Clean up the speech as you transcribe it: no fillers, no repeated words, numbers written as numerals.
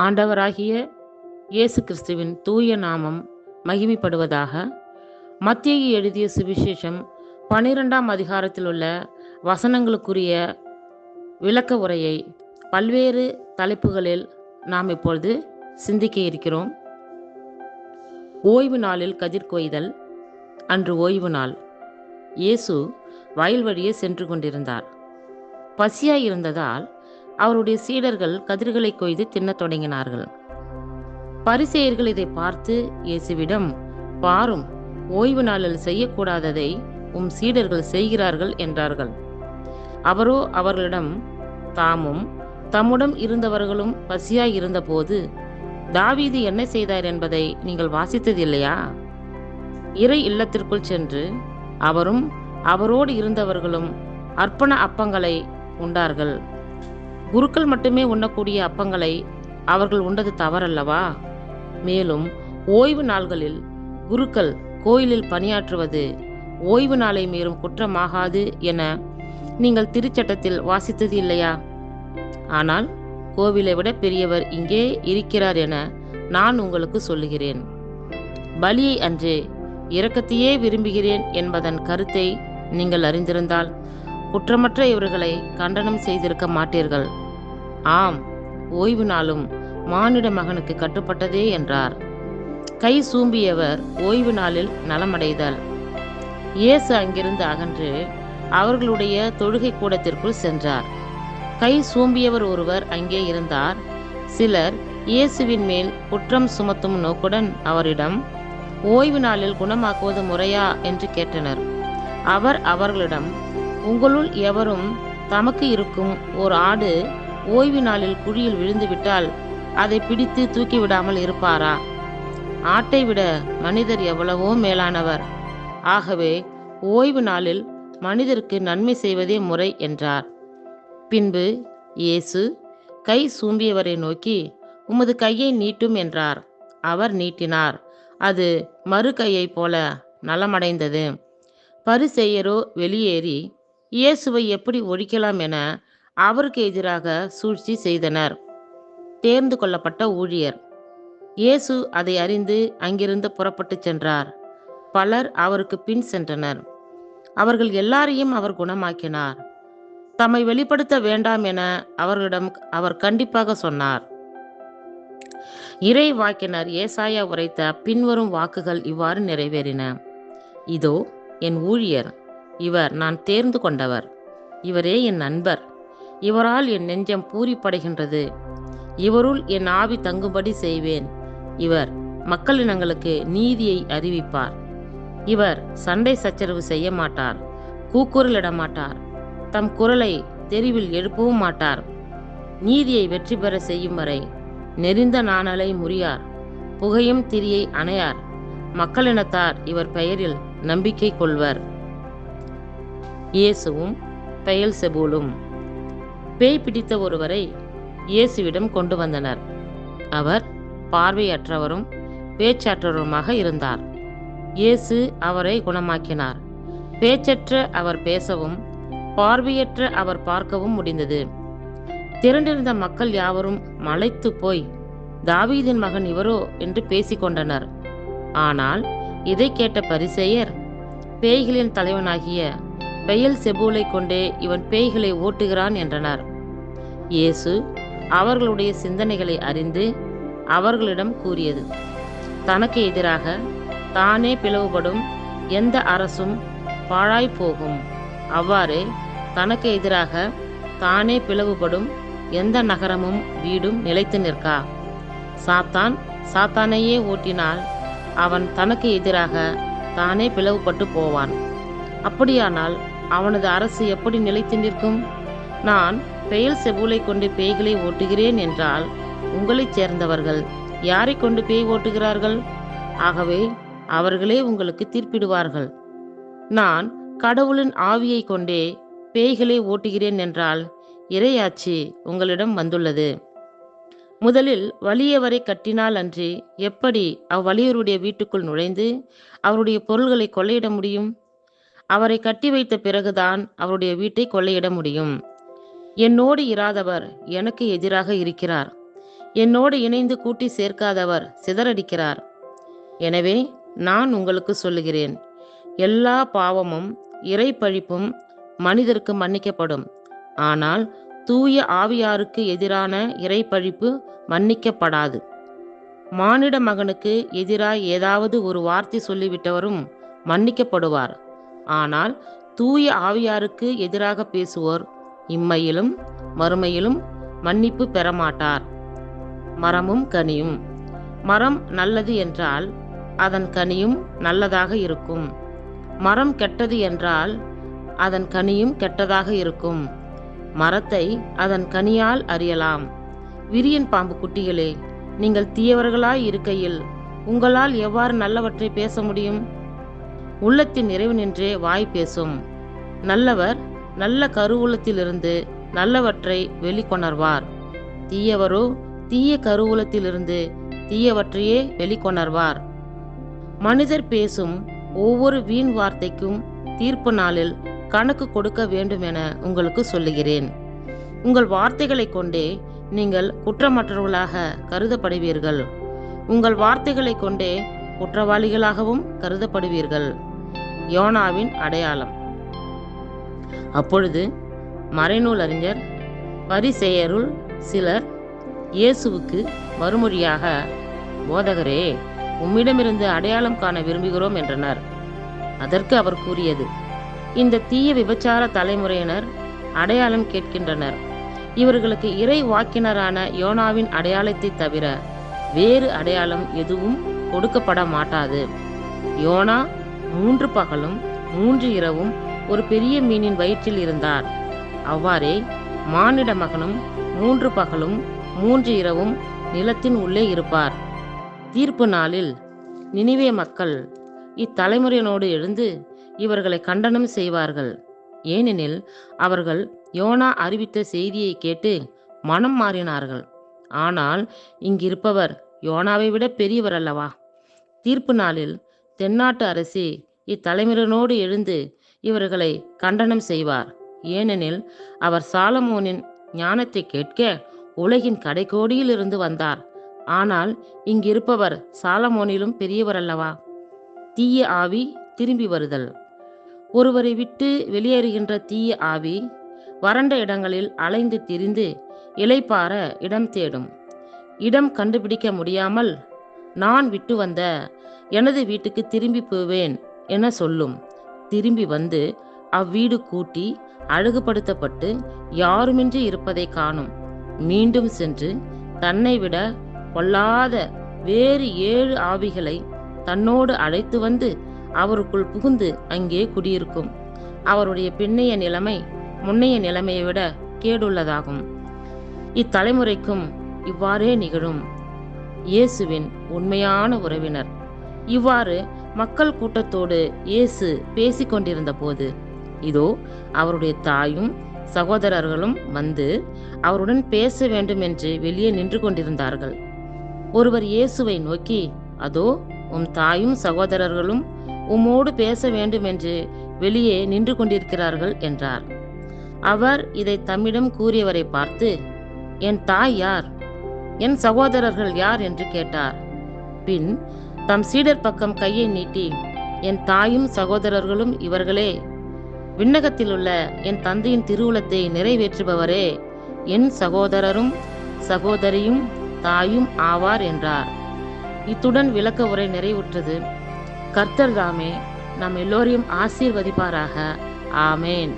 ஆண்டவராகிய இயேசு கிறிஸ்துவின் தூய நாமம் மகிமைப்படுவதாக. மத்தேயு எழுதிய சுவிசேஷம் 12ஆம் அதிகாரத்தில் உள்ள வசனங்களுக்குரிய விளக்க உரையை பல்வேறு தலைப்புகளில் நாம் இப்பொழுது சிந்திக்க இருக்கிறோம். ஓய்வு நாளில் கதிர் கொய்தல். அன்று ஓய்வு நாள். இயேசு வயல் வழியே சென்று கொண்டிருந்தார். பசியாயிருந்ததால் அவருடைய சீடர்கள் கதிர்களை கொய்து தின்னத் தொடங்கினார்கள். பரிசேயர்கள் இதை பார்த்து இயேசுவிடம், பாரும், ஓய்வு நாளில் செய்யக்கூடாததை உம் சீடர்கள் செய்கிறார்கள் என்றார்கள். அவரோ அவர்களிடம், தாமும் தம்முடன் இருந்தவர்களும் பசியாய் இருந்தபோது தாவீது என்ன செய்தார் என்பதை நீங்கள் வாசித்ததில்லையா? இறை இல்லத்திற்குள் சென்று அவரும் அவரோடு இருந்தவர்களும் அர்ப்பண அப்பங்களை உண்டார்கள். குருக்கள் மட்டுமே உண்ணக்கூடிய அப்பங்களை அவர்கள் உண்டது தவறல்லவா? மேலும் ஓய்வு நாள்களில் குருக்கள் கோயிலில் பணியாற்றுவது ஓய்வு நாளை மீறும் குற்றமாகாது என நீங்கள் திருச்சட்டத்தில் வாசித்தது இல்லையா? ஆனால் கோவிலை விட பெரியவர் இங்கே இருக்கிறார் என நான் உங்களுக்கு சொல்லுகிறேன். பலியை அன்றே இரக்கத்தையே விரும்புகிறேன் என்பதன் கருத்தை நீங்கள் அறிந்திருந்தால் குற்றமற்ற இவர்களை கண்டனம் செய்திருக்க மாட்டீர்கள். ஆம், ஓய்வு நாளும் மானிட மகனுக்கு கட்டுப்பட்டதே என்றார். கை சூம்பியவர் ஓய்வு நாளில் நலமடைதல். இயேசு அங்கிருந்து அகன்று அவர்களுடைய தொழுகை கூடத்திற்குள் சென்றார். கை சூம்பியவர் ஒருவர் அங்கே இருந்தார். சிலர் இயேசுவின் மேல் குற்றம் சுமத்தும் நோக்குடன் அவரிடம், ஓய்வு நாளில் குணமாக்குவது முறையா என்று கேட்டனர். அவர் அவர்களிடம், உங்களுள் எவரும் தமக்கு இருக்கும் ஒரு ஆடு ஓய்வு நாளில் குழியில் விழுந்துவிட்டால் அதை பிடித்து தூக்கிவிடாமல் இருப்பாரா? ஆட்டை விட மனிதர் எவ்வளவோ மேலானவர். ஆகவே ஓய்வு நாளில் மனிதருக்கு நன்மை செய்வதே முறை என்றார். பின்பு இயேசு கை சூம்பியவரை நோக்கி, உமது கையை நீட்டும் என்றார். அவர் நீட்டினார். அது மறு கையைப் போல நலமடைந்தது. பரிசேயரோ வெளியேறி இயேசுவை எப்படி ஒழிக்கலாம் என அவருக்கு எதிராக சூழ்ச்சி செய்தனர். தேர்ந்து கொள்ளப்பட்ட ஊழியர். இயேசு அதை அறிந்து அங்கிருந்து புறப்பட்டு சென்றார். பலர் அவருக்கு பின் சென்றனர். அவர்கள் எல்லாரையும் அவர் குணமாக்கினார். தம்மை வெளிப்படுத்த வேண்டாம் என அவர்களிடம் அவர் கண்டிப்பாக சொன்னார். இறை வாக்கினர் ஏசாயா உரைத்த பின்வரும் வாக்குகள் இவ்வாறு நிறைவேறின. இதோ என் ஊழியர், இவர் நான் தேர்ந்து கொண்டவர், இவரே என் நண்பர், இவரால் என் நெஞ்சம் பூரிப்படைகின்றது, இவருள் என் ஆவி தங்கும்படி செய்வேன். இவர் மக்களினங்களுக்கு நீதியை அறிவிப்பார். இவர் சண்டை சச்சரவு செய்ய மாட்டார், கூக்குரலிட மாட்டார், தம் குரலை தெருவில் எழுப்பவும் மாட்டார். நீதியை வெற்றி பெற செய்யும் வரை நெறிந்த நாணலை முறியார், புகையும் திரியை அணையார். மக்களினத்தார் இவர் பெயரில் நம்பிக்கை கொள்வர். இயேசுவும் பெயல்செபூலும். பேய் பிடித்த ஒருவரை இயேசுவிடம் கொண்டு வந்தனர். அவர் பார்வையற்றவரும் பேச்சற்றவருமாக இருந்தார். இயேசு அவரை குணமாக்கினார். பேச்சற்ற அவர் பேசவும் பார்வையற்ற அவர் பார்க்கவும் முடிந்தது. திரண்டிருந்த மக்கள் யாவரும் மலைத்து போய், தாவீதின் மகன் இவரோ என்று பேசிக்கொண்டனர். ஆனால் இதை கேட்ட பரிசேயர், பேய்களின் தலைவனாகிய பெயல்செபூலை கொண்டே இவன் பேய்களை ஓட்டுகிறான் என்றனர். இயேசு அவர்களுடைய சிந்தனைகளை அறிந்து அவர்களிடம் கூறியது, தனக்கு எதிராக தானே பிளவுபடும் எந்த அரசும் பாழாய் போகும். அவ்வாறே தனக்கு எதிராக தானே பிளவுபடும் எந்த நகரமும் வீடும் நிலைத்து நிற்கா. சாத்தான் சாத்தானையே ஓட்டினால் அவன் தனக்கு எதிராக தானே பிளவுபட்டு போவான். அப்படியானால் அவனது அரசு எப்படி நிலைத்து நிற்கும்? நான் பெயல்செபூலை கொண்டு பேய்களை ஓட்டுகிறேன் என்றால் உங்களைச் சேர்ந்தவர்கள் யாரை கொண்டு பேய் ஓட்டுகிறார்கள்? ஆகவே அவர்களே உங்களுக்கு தீர்ப்பிடுவார்கள். நான் கடவுளின் ஆவியை கொண்டே பேய்களை ஓட்டுகிறேன் என்றால் இறையாட்சி உங்களிடம் வந்துள்ளது. முதலில் வலியவரை கட்டினால் அன்றி எப்படி அவ்வலியருடைய வீட்டுக்குள் நுழைந்து அவருடைய பொருள்களை கொள்ளையிட முடியும்? அவரை கட்டி வைத்த பிறகுதான் அவருடைய வீட்டை கொள்ளையிட முடியும். என்னோடு இராதவர் எனக்கு எதிராக இருக்கிறார். என்னோடு இணைந்து கூட்டி சேர்க்காதவர் சிதறடிக்கிறார். எனவே நான் உங்களுக்கு சொல்லுகிறேன், எல்லா பாவமும் இறைப்பழிப்பும் மனிதருக்கு மன்னிக்கப்படும். ஆனால் தூய ஆவியாருக்கு எதிரான இறைப்பழிப்பு மன்னிக்கப்படாது. மானிட மகனுக்கு எதிராய் ஏதாவது ஒரு வார்த்தை சொல்லிவிட்டவரும் மன்னிக்கப்படுவார். ஆனால் தூய ஆவியாருக்கு எதிராக பேசுவோர் இம்மையிலும் மறுமையிலும் மன்னிப்பு பெறமாட்டார். மரமும் கனியும். மரம் நல்லது என்றால் அதன் கனியும் நல்லதாக இருக்கும். மரம் கெட்டது என்றால் அதன் கனியும் கெட்டதாக இருக்கும். மரத்தை அதன் கனியால் அறியலாம். விரியன் பாம்பு குட்டிகளே, நீங்கள் தீயவர்களாய் இருக்கையில் உங்களால் எவ்வாறு நல்லவற்றை பேச முடியும்? உள்ளத்தின் நிறைவு நின்றே வாய் பேசும். நல்லவர் நல்ல கருவூலத்திலிருந்து நல்லவற்றை வெளிக்கொணர்வார். தீயவரோ தீய கருவூலத்திலிருந்து தீயவற்றையே வெளிக்கொணர்வார். மனிதர் பேசும் ஒவ்வொரு வீண் வார்த்தைக்கும் தீர்ப்பு நாளில் கணக்கு கொடுக்க வேண்டும் என உங்களுக்கு சொல்லுகிறேன். உங்கள் வார்த்தைகளை கொண்டே நீங்கள் குற்றமற்றவர்களாக கருதப்படுவீர்கள். உங்கள் வார்த்தைகளை கொண்டே குற்றவாளிகளாகவும் கருதப்படுவீர்கள். யோனாவின் அடையாளம். அப்பொழுது மறைநூல் அறிஞர் பரிசேயருள் சிலர் இயேசுவுக்கு மறுமொழியாக, போதகரே, உம்மிடமிருந்து அடையாளம் காண விரும்புகிறோம் என்றனர். அதற்கு அவர் கூறியது, இந்த தீய விபச்சார தலைமுறையினர் அடையாளம் கேட்கின்றனர். இவர்களுக்கு இறை வாக்கினரான யோனாவின் அடையாளத்தை தவிர வேறு அடையாளம் எதுவும் கொடுக்கப்பட மாட்டாது. யோனா 3 பகலும் 3 இரவும் ஒரு பெரிய மீனின் வயிற்றில் இருந்தார். அவ்வாறே மானிட மகனும் 3 பகலும் 3 இரவும் நிலத்தின் உள்ளே இருப்பார். தீர்ப்பு நாளில் நினிவே மக்கள் இத்தலைமுறையினோடு எழுந்து இவர்களை கண்டனம் செய்வார்கள். ஏனெனில் அவர்கள் யோனா அறிவித்த செய்தியை கேட்டு மனம் மாறினார்கள். ஆனால் இங்கிருப்பவர் யோனாவை விட பெரியவர் அல்லவா? தீர்ப்பு நாளில் தென்னாட்டு அரசி இத்தலைமுறையினோடு எழுந்து இவர்களை கண்டனம் செய்வார். ஏனெனில் அவர் சாலமோனின் ஞானத்தை கேட்க உலகின் கடைக்கோடியில் இருந்து வந்தார். ஆனால் இங்கிருப்பவர் சாலமோனிலும் பெரியவர் அல்லவா? தீய ஆவி திரும்பி வருதல். ஒருவரை விட்டு வெளியேறுகின்ற தீய ஆவி வறண்ட இடங்களில் அலைந்து திரிந்து இளைப்பாற இடம் தேடும். இடம் கண்டுபிடிக்க முடியாமல் நான் விட்டு வந்த எனது வீட்டுக்கு திரும்பி போவேன் என சொல்லும். திரும்பி வந்து அவ்வீடு கூட்டி அழகுபடுத்தப்பட்டு யாருமின்றி இருப்பதை காணும். மீண்டும் சென்று தன்னை விட கொல்லாத வேறு 7 ஆவிகளை தன்னோடு அழைத்து வந்து அவருக்குள் புகுந்து அங்கே குடியிருக்கும். அவருடைய பின்னைய நிலைமை முன்னைய நிலைமையை விட கேடுள்ளதாகும். இத்தலைமுறைக்கும் இவ்வாறே நிகழும். இயேசுவின் உண்மையான உறவினர். இவ்வாறு மக்கள் கூட்டத்தோடு இயேசு பேசிக் கொண்டிருந்த போது இதோ அவருடைய தாயும் சகோதரர்களும் வந்து அவருடன் பேச வேண்டும் என்று வெளியே நின்று கொண்டிருந்தார்கள். ஒருவர் இயேசுவை நோக்கி, அதோ உம் தாயும் சகோதரர்களும் உம்மோடு பேச வேண்டும் என்று வெளியே நின்று கொண்டிருக்கிறார்கள் என்றார். அவர் இதை தம்மிடம் கூறியவரை பார்த்து, என் தாய் யார், என் சகோதரர்கள் யார் என்று கேட்டார். பின் தம் சீடர் பக்கம் கையை நீட்டி, என் தாயும் சகோதரர்களும் இவர்களே, விண்ணகத்திலுள்ள என் தந்தையின் திருவுளத்தை நிறைவேற்றுபவரே என் சகோதரரும் சகோதரியும் தாயும் ஆவார் என்றார். இத்துடன் விளக்க உரை நிறைவுற்றது. கர்த்தர் தாமே நம் எல்லோரையும் ஆசீர்வதிப்பாராக. ஆமேன்.